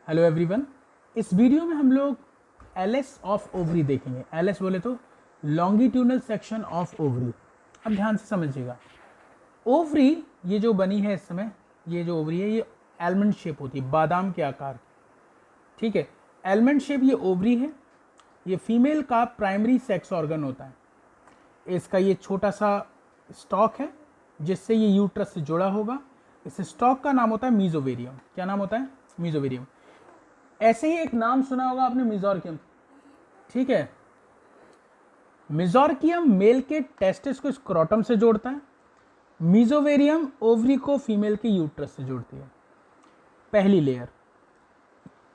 Hello everyone. इस video में हम लोग एलएस ऑफ ओवरी देखेंगे। एलएस बोले तो लॉन्गिट्यूडनल सेक्शन ऑफ ओवरी। अब ध्यान से समझिएगा, ओवरी ये जो बनी है इस समय, ये जो ओवरी है ये एलमंड शेप होती है, बादाम के आकार की। ठीक है, एलमंड शेप ये ओवरी है। ये फीमेल का प्राइमरी सेक्स ऑर्गन होता है। इसका ये छोटा सा स्टॉक है जिससे ये यूट्रस से जुड़ा होगा। इस स्टॉक का नाम होता है मीजोवेरियम। क्या नाम होता है? मीजोवेरियम। ऐसे ही एक नाम सुना होगा आपने, मिजोरकियम। ठीक है, मिजोरकियम मेल के टेस्टिस को स्क्रोटम से जोड़ता है। मीजोवेरियम ओवरी को फीमेल के यूट्रस से जोड़ती है। पहली लेयर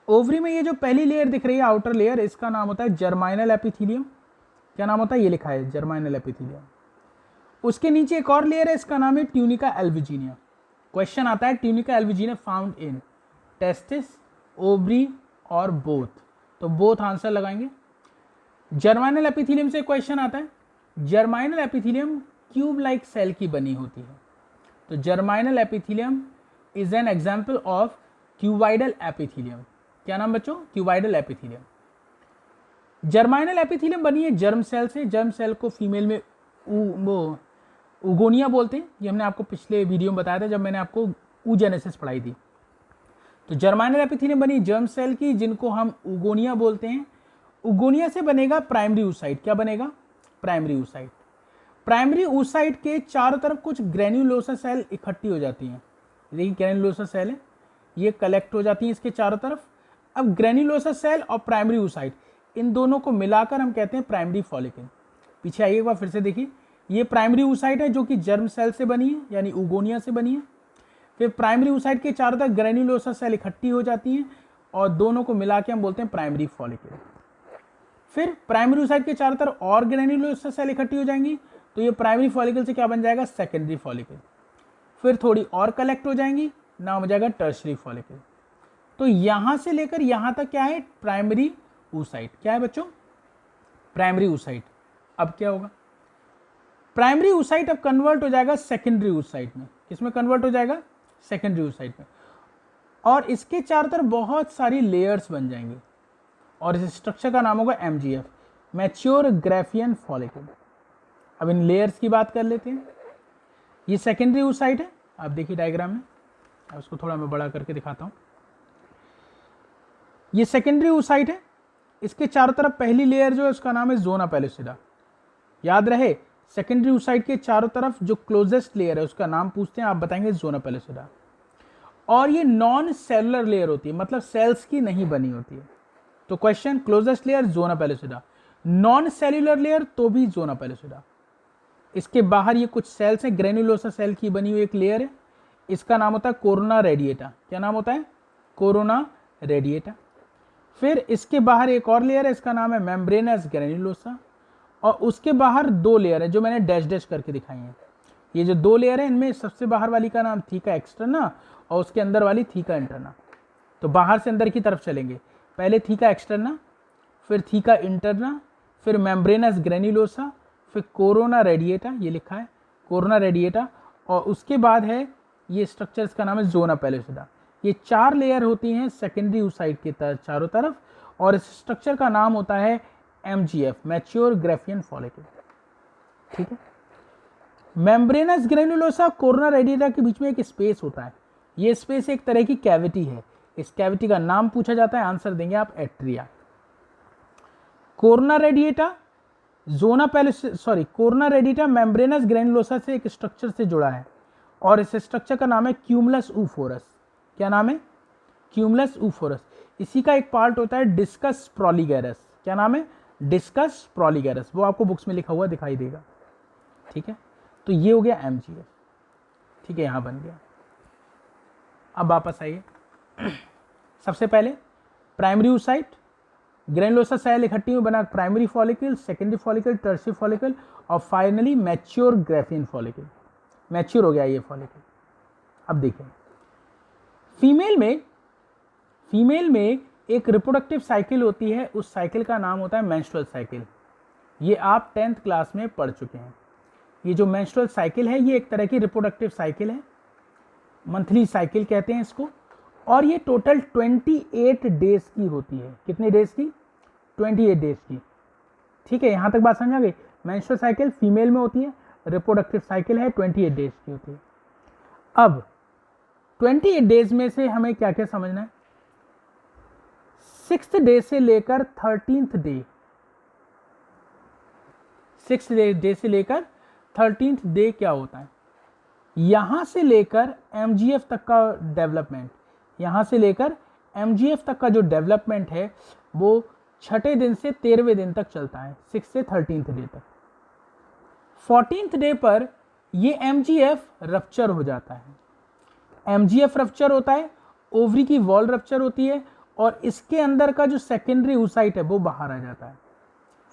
ओवरी में, ये जो पहली लेयर दिख रही है आउटर लेयर, इसका नाम होता है जर्माइनल एपिथीलियम। क्या नाम होता है? ये लिखा है जर्माइनल एपिथीलियम। उसके नीचे एक और लेयर है, इसका नाम है ट्यूनिका एल्विजीनिया। क्वेश्चन आता है tunica albuginea found in testis, ovary और बोथ, तो बोथ आंसर लगाएंगे। जर्माइनल एपिथीलियम से क्वेश्चन आता है, germinal epithelium cube like cell की बनी होती है, तो germinal epithelium is an example of cuboidal epithelium. क्या नाम बच्चों? Cuboidal epithelium. जर्माइनल एपिथीलियम बनी है जर्म सेल से। जर्म सेल को फीमेल में वो उगोनिया बोलते हैं। ये हमने आपको पिछले वीडियो में बताया था जब मैंने आपको ऊजेनेसिस पढ़ाई थी। तो जर्माइनल एपिथीलियम बनी जर्म सेल की, जिनको हम उगोनिया बोलते हैं। उगोनिया से बनेगा प्राइमरी oocyte। क्या बनेगा? Primary oocyte। प्राइमरी oocyte के चारों तरफ कुछ ग्रेन्युलोसा सेल इकट्ठी हो जाती हैं। देखिए ग्रेन्युलोसा सेल है, ये कलेक्ट हो जाती हैं इसके चारों तरफ। अब ग्रेन्युलोसा सेल और प्राइमरी oocyte, इन दोनों को मिलाकर हम कहते हैं प्राइमरी फॉलिकल। पीछे आइए एक बार फिर से देखिए, ये प्राइमरी oocyte है जो कि जर्म सेल से बनी है, यानी उगोनिया से बनी है। फिर प्राइमरी oocyte के चारों तरफ ग्रेन्युलोसा सेल इकट्ठी हो जाती हैं और दोनों को मिला के हम बोलते हैं प्राइमरी फॉलिकल। फिर प्राइमरी oocyte के चारों तरफ और ग्रेन्युलोसा सेल इकट्ठी हो जाएंगी, तो ये प्राइमरी फॉलिकल से क्या बन जाएगा? Secondary follicle. फिर थोड़ी और कलेक्ट हो जाएंगी, नाम हो जाएगा टर्शरी फॉलिकल। तो यहां से लेकर यहां तक क्या है? Primary oocyte। क्या है बच्चों? Primary oocyte। अब क्या होगा? प्राइमरी oocyte अब कन्वर्ट हो जाएगा सेकेंडरी oocyte में। किसमें कन्वर्ट हो जाएगा? सेकेंडरी oocyte में। और इसके चारों तरफ बहुत सारी लेयर्स बन जाएंगी और इस स्ट्रक्चर का नाम होगा MGF, मैच्योर ग्राफियन फॉलिकल। अब इन लेयर्स की बात कर लेते हैं। ये सेकेंडरी oocyte है, आप देखिए डायग्राम में। अब इसको थोड़ा मैं बड़ा करके दिखाता हूँ। ये सेकेंडरी oocyte है, इसके चारों तरफ पहली लेयर जो है उसका नाम है जोना पेलिसिडा। याद रहे, सेकेंडरी oocyte के चारों तरफ जो क्लोजेस्ट लेयर है उसका नाम पूछते हैं, आप बताएंगे जोना पेलिसिडा। और ये नॉन सेलुलर लेयर होती है, मतलब सेल्स की नहीं बनी होती है। तो question, closest layer zona pellucida, non cellular layer तो भी जोना पेलिसिडा। इसके बाहर ये कुछ सेल्स हैं, ग्रेन्युलोसा सेल की बनी हुई एक लेयर है, इसका नाम होता है कोरोना रेडिएटा। क्या नाम होता है? Corona radiata. फिर इसके बाहर एक और लेयर है, इसका नाम है मेम्ब्रेनस ग्रेन्युलोसा। और उसके बाहर दो लेयर है जो मैंने डैश डैश करके दिखाई हैं। ये जो दो लेयर है, इनमें सबसे बाहर वाली का नाम थीका एक्सटर्ना और उसके अंदर वाली थीका इंटरना। तो बाहर से अंदर की तरफ चलेंगे, पहले थीका एक्सटर्ना, फिर थीका इंटरना, फिर मेम्ब्रेनस ग्रेन्युलोसा, फिर कोरोना रेडिएटा। ये लिखा है कोरोना रेडिएटा। और उसके बाद है ये स्ट्रक्चर, इसका नाम है जोना पेलिसिडा। ये चार लेयर होती हैं सेकेंडरी oocyte के चारों तरफ, और इस स्ट्रक्चर का नाम होता है MGF, मैच्योर ग्राफियन फॉलिकल। ठीक है, मेम्ब्रेनस ग्रेन्युलोसा कोरोना रेडिएटा के बीच में एक स्पेस होता है। ये स्पेस एक तरह की कैविटी है। इस कैविटी का नाम पूछा जाता है, आंसर देंगे आप atria. Corona radiata corona radiata membranous granulosa से एक स्ट्रक्चर से जुड़ा है और इस स्ट्रक्चर का नाम है क्यूमुलस ऊफोरस। क्या नाम है? क्यूमुलस ऊफोरस। इसी का एक पार्ट होता है डिस्कस प्रोलिगेरस। क्या नाम है? डिस्कस प्रोलिगेरस। वो आपको बुक्स में लिखा हुआ दिखाई देगा। ठीक है, तो ये हो गया MGF। ठीक है, यहां बन गया। अब वापस आइए। सबसे पहले प्राइमरी oocyte, ग्रेन्युलोसा सेल इकट्ठी हुई बना primary follicle, secondary follicle, tertiary follicle और finally mature Graafian follicle. Mature हो गया ये फॉलिकल। अब देखें, फीमेल में एक रिप्रोडक्टिव साइकिल होती है, उस साइकिल का नाम होता है मेंस्ट्रुअल साइकिल। ये आप 10th क्लास में पढ़ चुके हैं। ये जो मेंस्ट्रुअल साइकिल है ये एक तरह की रिप्रोडक्टिव साइकिल है, मंथली साइकिल कहते हैं इसको। और ये टोटल 28 डेज की होती है। कितने डेज की? 28 डेज की। ठीक है, यहाँ तक बात समझ आ गई। मेंस्ट्रुअल साइकिल फीमेल में होती है, रिप्रोडक्टिव साइकिल है 28 डेज की होती है। अब 28 डेज में से हमें क्या क्या समझना है? 6th डे से लेकर 13th डे, 6th डे से लेकर 13th डे क्या होता है? यहां से लेकर MGF तक का डेवलपमेंट, यहां से लेकर MGF तक का जो डेवलपमेंट है वो छठे दिन से 13वें दिन तक चलता है, 6 से 13th डे तक। 14th डे पर ये MGF रप्चर हो जाता है। MGF रप्चर होता है, ओवरी की वॉल रप्चर होती है और इसके अंदर का जो सेकेंडरी oocyte है वो बाहर आ जाता है।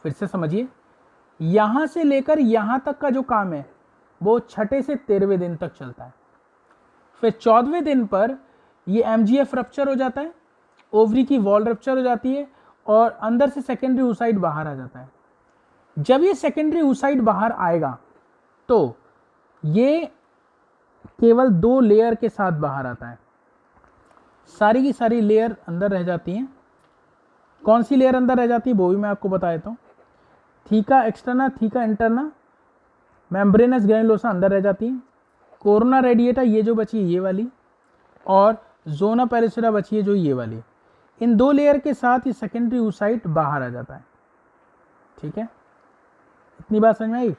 फिर से समझिए, यहां से लेकर यहां तक का जो काम है वो छठे से 13वें दिन तक चलता है। फिर 14वें दिन पर ये MGF रप्चर हो जाता है, ओवरी की वॉल रप्चर हो जाती है और अंदर से सेकेंडरी oocyte बाहर आ जाता है। जब ये सेकेंडरी oocyte बाहर आएगा तो ये केवल 2 लेयर के साथ बाहर आता है। सारी की सारी लेयर अंदर रह जाती हैं। कौन सी लेयर अंदर रह जाती है वो भी मैं आपको बता देता हूँ। Theca externa, theca interna, membranes granulosa अंदर रह जाती है। कोरोना रेडिएटा ये जो बची है ये वाली, और जोना पेलिसेरा बची है जो ये वाली। इन 2 लेयर के साथ ये सेकेंडरी oocyte बाहर आ जाता है। ठीक है, इतनी बात समझ में आई?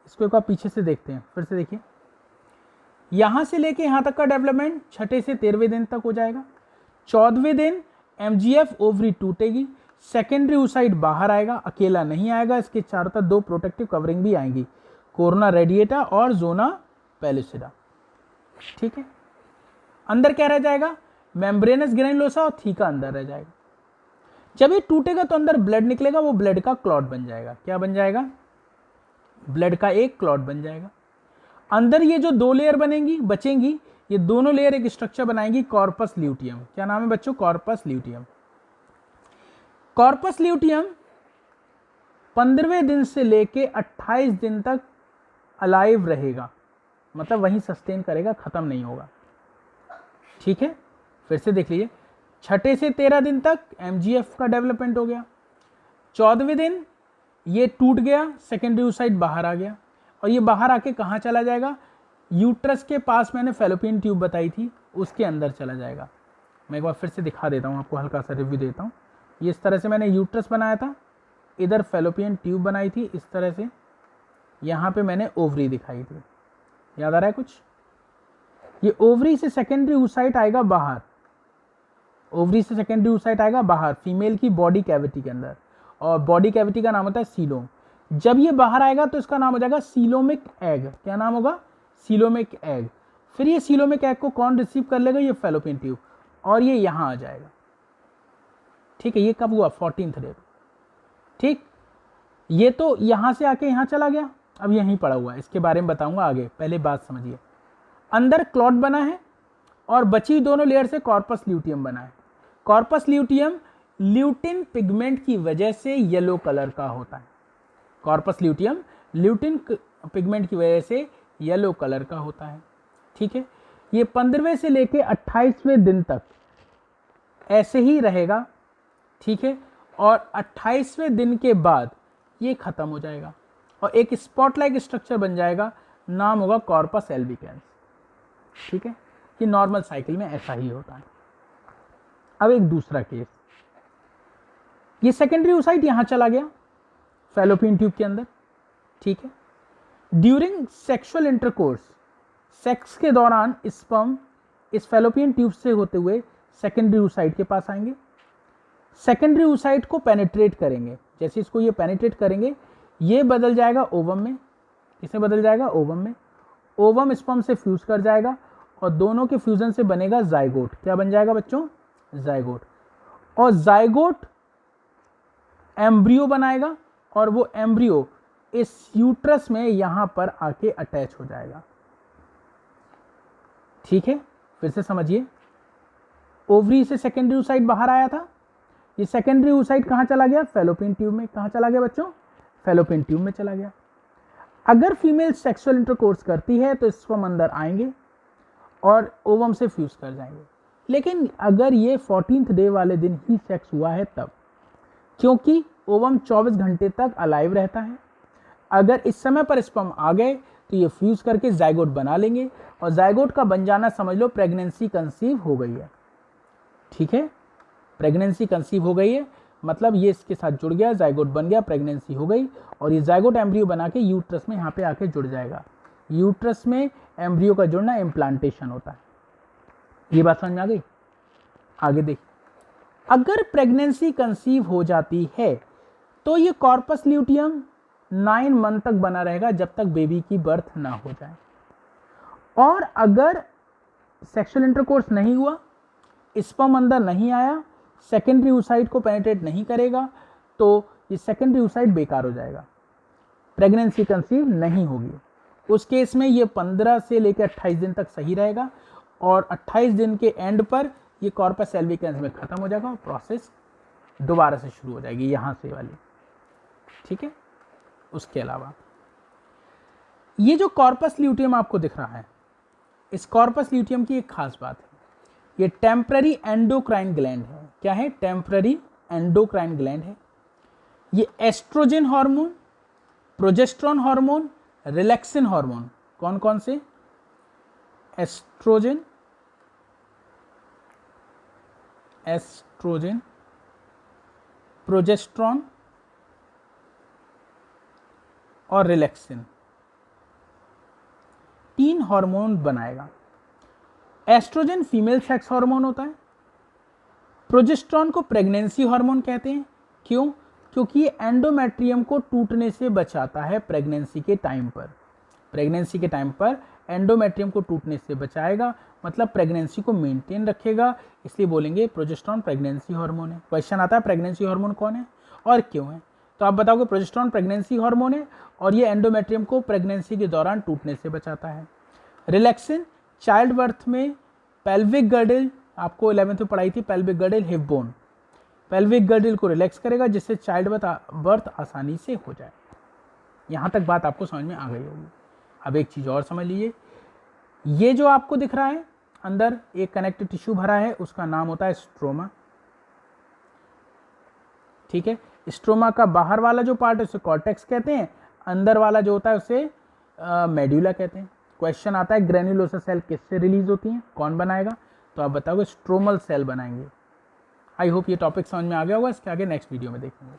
इसको एक बार पीछे से देखते हैं, फिर से देखिए। यहां से लेके यहां तक का डेवलपमेंट छठे से 13वें दिन तक हो जाएगा। 14वें दिन MGF ओवरी टूटेगी, सेकेंडरी oocyte बाहर आएगा, अकेला नहीं आएगा, इसके चारों तरफ 2 प्रोटेक्टिव कवरिंग भी आएंगी, कोरोना रेडिएटा और जोना पेलिसेरा। ठीक है, अंदर क्या रह जाएगा? मेम्ब्रेनस ग्रैनुलोसा और थीका अंदर रह जाएगा। जब ये टूटेगा तो अंदर ब्लड निकलेगा, वो ब्लड का क्लॉट बन जाएगा। क्या बन जाएगा? ब्लड का एक क्लॉट बन जाएगा। अंदर ये जो 2 लेयर बनेंगी, बचेंगी, ये दोनों लेयर एक स्ट्रक्चर बनाएंगी, कॉर्पस ल्यूटियम। क्या नाम है बच्चों? Corpus luteum. कॉर्पस ल्यूटियम 15वें दिन से लेके 28 दिन तक अलाइव रहेगा, मतलब वहीं सस्टेन करेगा, खत्म नहीं होगा। ठीक है, फिर से देख लीजिए। छठे से 13 दिन तक MGF का डेवलपमेंट हो गया। 14वें दिन ये टूट गया, सेकेंडरी oocyte बाहर आ गया, और ये बाहर आके कहाँ चला जाएगा? यूट्रस के पास मैंने फेलोपियन ट्यूब बताई थी, उसके अंदर चला जाएगा। मैं एक बार फिर से दिखा देता हूँ आपको, हल्का सा रिव्यू देता हूँ। ये इस तरह से मैंने यूट्रस बनाया था, इधर फेलोपियन ट्यूब बनाई थी इस तरह से, यहाँ पे मैंने ओवरी दिखाई थी। याद आ रहा है कुछ? ये ओवरी से सेकेंडरी oocyte आएगा बाहर, ओवरी से सेकेंडरी oocyte आएगा बाहर फीमेल की बॉडी कैविटी के अंदर, और बॉडी कैविटी का नाम होता है सीलोम। जब ये बाहर आएगा तो इसका नाम हो जाएगा सीलोमिक एग। क्या नाम होगा? Coelomic egg. फिर ये सीलोमिक एग को कौन रिसीव कर लेगा? ये फेलोपियन ट्यूब, और ये यहाँ आ जाएगा। ठीक है, ये कब हुआ? 14th day. ठीक, ये तो यहाँ से आके यहाँ चला गया, अब यहीं पड़ा हुआ है, इसके बारे में बताऊंगा आगे, पहले बात समझिए। अंदर क्लॉट बना है और बची दोनों लेयर से कॉर्पस ल्यूटियम बना है। कॉर्पस ल्यूटियम ल्यूटिन पिगमेंट की वजह से येलो कलर का होता है। कॉर्पस ल्यूटियम ल्यूटिन पिगमेंट की वजह से येलो कलर का होता है। ठीक है, ये 15वें से लेके 28वें दिन तक ऐसे ही रहेगा। ठीक है, और 28वें दिन के बाद ये खत्म हो जाएगा और एक स्पॉट लाइक स्ट्रक्चर बन जाएगा, नाम होगा कॉर्पस एल्बिकेंस। ठीक है, कि नॉर्मल साइकिल में ऐसा ही होता है। अब एक दूसरा केस, ये सेकेंडरी oocyte यहां चला गया फेलोपियन ट्यूब के अंदर। ठीक है, ड्यूरिंग सेक्सुअल इंटरकोर्स, सेक्स के दौरान स्पर्म इस फेलोपियन ट्यूब से होते हुए सेकेंडरी oocyte के पास आएंगे, सेकेंडरी oocyte को पेनिट्रेट करेंगे। जैसे इसको ये पेनिट्रेट करेंगे, ये बदल जाएगा ओवम में। किसे बदल जाएगा? ओवम में। ओवम स्पर्म से फ्यूज कर जाएगा और दोनों के फ्यूजन से बनेगा जाइगोट। क्या बन जाएगा बच्चों? जाइगोट। और जाइगोट एम्ब्रियो बनाएगा और वो एम्ब्रियो इस यूट्रस में यहां पर आके अटैच हो जाएगा। ठीक है, फिर से समझिए। ओवरी से सेकेंडरी oocyte बाहर आया था, ये सेकेंडरी oocyte कहां चला गया? फेलोपियन ट्यूब में। कहां चला गया बच्चों? फेलोपियन ट्यूब में चला गया। अगर फीमेल सेक्सुअल इंटरकोर्स करती है तो स्पर्म अंदर आएंगे और ओवम से फ्यूज कर जाएंगे। लेकिन अगर ये 14th डे वाले दिन ही सेक्स हुआ है तब, क्योंकि ओवम 24 घंटे तक अलाइव रहता है। अगर इस समय पर स्पर्म आ गए तो ये फ्यूज करके जाइगोट बना लेंगे, और जाइगोट का बन जाना समझ लो प्रेगनेंसी कंसीव हो गई है। ठीक है, प्रेगनेंसी कंसीव हो गई है मतलब ये इसके साथ जुड़ गया, जाइगोट बन गया, प्रेगनेंसी हो गई, और ये जाइगोट एम्ब्रियो बना के यूट्रस में यहाँ पे आके जुड़ जाएगा। यूट्रस में एम्ब्रियो का जुड़ना इम्प्लांटेशन होता है। ये बात समझ में आ गई? आगे देखिए, अगर प्रेगनेंसी कंसीव हो जाती है तो ये कॉर्पस ल्यूटियम 9 मंथ तक बना रहेगा जब तक बेबी की बर्थ ना हो जाए। और अगर सेक्सुअल इंटरकोर्स नहीं हुआ, स्पर्म अंदर नहीं आया, सेकेंडरी oocyte को पेनिट्रेट नहीं करेगा, तो ये सेकेंडरी oocyte बेकार हो जाएगा, प्रेगनेंसी कंसीव नहीं होगी। उस केस में ये 15 से लेकर 28 दिन तक सही रहेगा, और 28 दिन के एंड पर ये कॉर्पस एल्विकेंस में खत्म हो जाएगा और प्रोसेस दोबारा से शुरू हो जाएगी यहाँ से वाली। ठीक है, उसके अलावा ये जो कॉर्पस ल्यूटियम आपको दिख रहा है, इस कॉर्पस ल्यूटियम की एक खास बात है, ये टेम्पररी एंडोक्राइन ग्लैंड है। क्या है? टेम्पररी एंडोक्राइन ग्लैंड है। ये estrogen hormone, progesterone hormone, relaxin hormone, कौन कौन से? एस्ट्रोजन, प्रोजेस्टेरोन और रिलैक्सिन, 3 हार्मोन बनाएगा। एस्ट्रोजन फीमेल सेक्स हार्मोन होता है। प्रोजेस्टेरोन को प्रेगनेंसी हार्मोन कहते हैं। क्यों? क्योंकि ये एंडोमेट्रियम को टूटने से बचाता है प्रेगनेंसी के टाइम पर। प्रेगनेंसी के टाइम पर एंडोमेट्रियम को टूटने से बचाएगा, मतलब प्रेगनेंसी को मेंटेन रखेगा, इसलिए बोलेंगे प्रोजेस्टेरोन प्रेगनेंसी हार्मोन है। क्वेश्चन आता है प्रेगनेंसी हार्मोन कौन है और क्यों है, तो आप बताओगे प्रोजेस्टेरोन प्रेगनेंसी हार्मोन है और ये एंडोमेट्रियम को प्रेगनेंसी के दौरान टूटने से बचाता है। रिलैक्सिन चाइल्ड बर्थ में पेल्विक गर्डल, आपको 11th में पढ़ाई थी, pelvic girdle hip bone, pelvic girdle को रिलैक्स करेगा जिससे चाइल्ड बर्थ आसानी से हो जाए। यहाँ तक बात आपको समझ में आ गई होगी। अब एक चीज़ और समझ लीजिए, ये जो आपको दिख रहा है अंदर एक कनेक्टिव टिश्यू भरा है, उसका नाम होता है स्ट्रोमा। ठीक है, स्ट्रोमा का बाहर वाला जो पार्ट है उसे कॉर्टेक्स कहते हैं, अंदर वाला जो होता है उसे मेड्यूला कहते हैं। क्वेश्चन आता है ग्रेन्युलोसा सेल किससे रिलीज होती हैं, कौन बनाएगा, तो आप बताओगे स्ट्रोमल सेल बनाएंगे। आई होप ये टॉपिक समझ में आ गया होगा, इसके आगे नेक्स्ट वीडियो में देखेंगे।